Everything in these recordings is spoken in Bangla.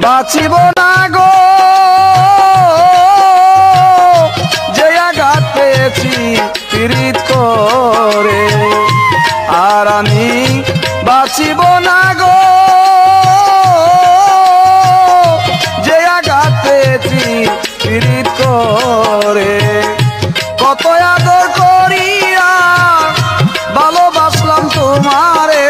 বাঁচিব না গো যে আঘাত পেয়েছি পীড়িত করে, আর আমি বাঁচিব না গো যে আঘাত পেয়েছি পীড়িত করে। কত আদর করিয়া ভালোবাসলাম তোমারে,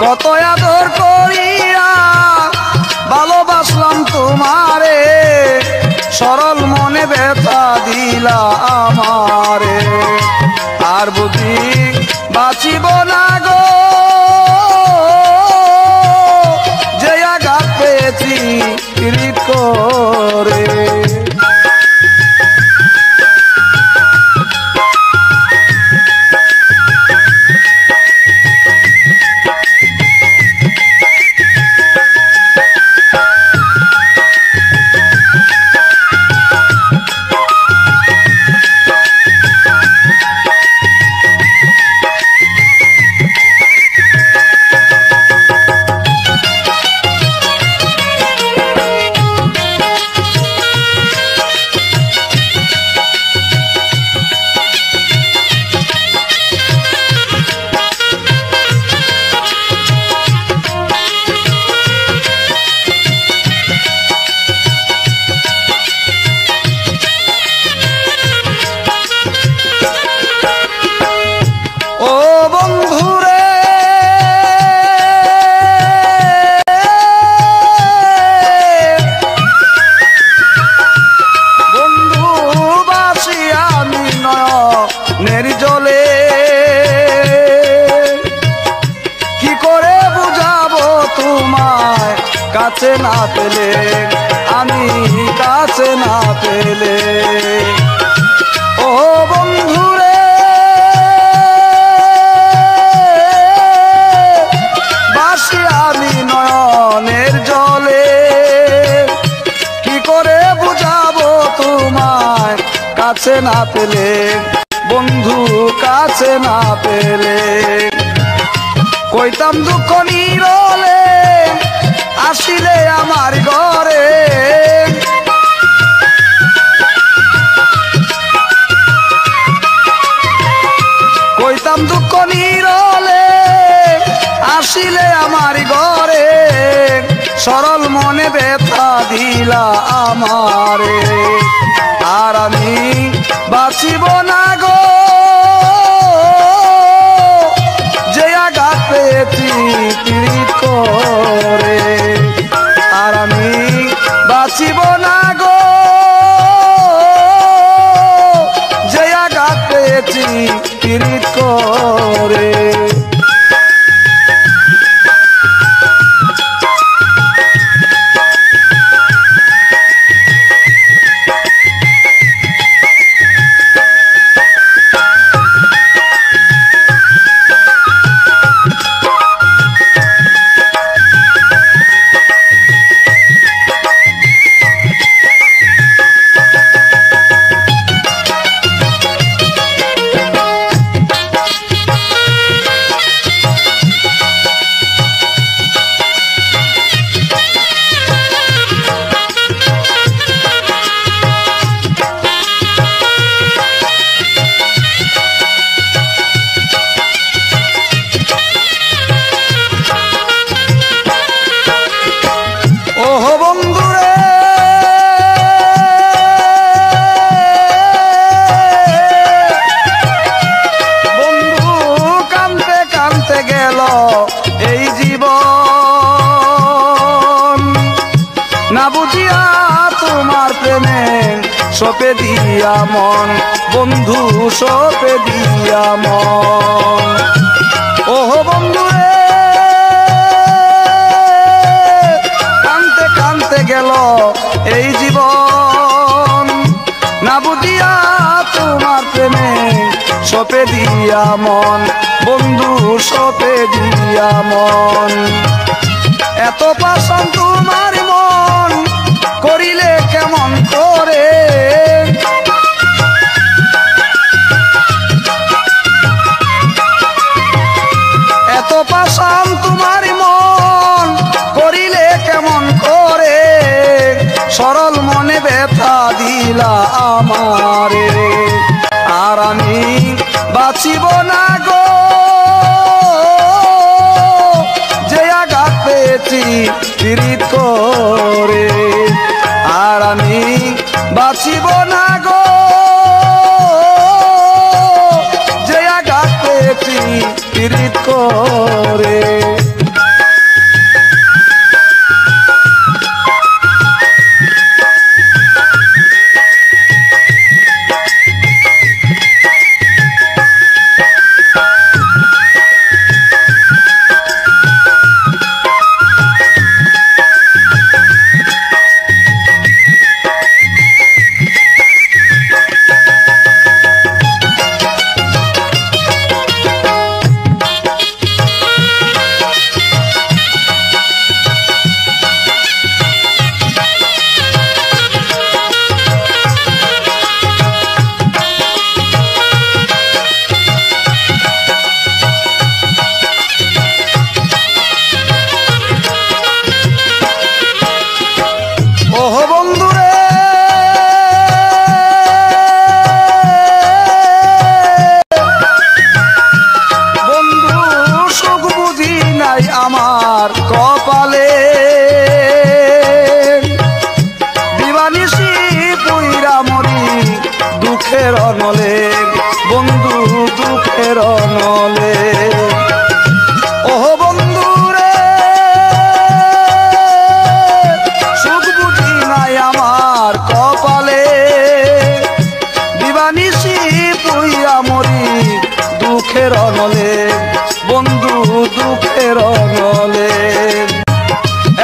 কত আদর করিয়া ভালোবাসলাম তোমারে, সরল মনে ব্যথা দিলা আমারে। আর বুঝি বাঁচিব না গো যে আঘাত পেয়েছি পীড়িত করে। জলে কি করে বুঝাবো তোমায় কাছে না পেলে, আমি কাছে না পেলে। ও বন্ধুরে বাসি আমি নয়নের জলে, কি করে বুঝাবো তোমায় কাছে না পেলে, বন্ধু কাছে না পেলে। কইতাম দুঃখ নিরলে আসিলে আমার ঘরে, কইতাম দুঃখ নিরলে আসিলে আমার ঘরে, সরল মনে ব্যথা দিলা আমারে। আর আমি বাঁচিব না গো যে আঘাত পেয়েছি পীড়িত করে, আর আমি বাঁচিব না গো যে আঘাত পেয়েছি পীড়িত করে। এই জীবন না বুঝিয়া তোমার প্রেমে সপে দিয়া মন, বন্ধু সপে দিয়া মন। ওহ বন্ধু রে কানতে কানতে গেল এই জীবন, না বুঝিয়া তোমার প্রেমে সপে দিয়া মন, বন্ধু সপে দিয়া মন। এত পাষাণ তোমার মন করিলে কেমন করে, পীড়িত করে, আর আমি বাঁচিব না গো যে আঘাত পেয়েছি পীড়িত করে। আমার কপালে দিবানিশি পুইরা মরি দুঃখের নলে, বন্ধু দুঃখের নলে। ওহ বন্ধু রে সুখ বুঝি নাই আমার কপালে, দিবানিশি পুইরা মরি দুঃখের নলে, বন্ধু দুঃখের নলে।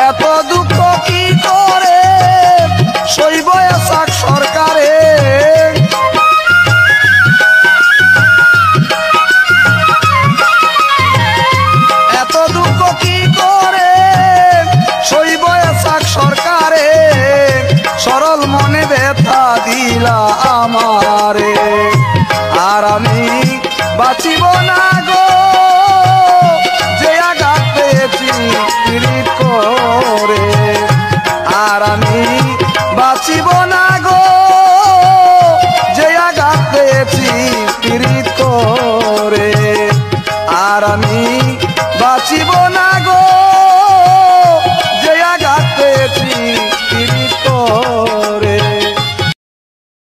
এত দুঃখ কি করে সইব এসাক সরকারে, এত দুঃখ কি করে সইব এসাক সরকারে, সরল মনে ব্যথা দিলা আমারে, আর আমি বাঁচিব না গো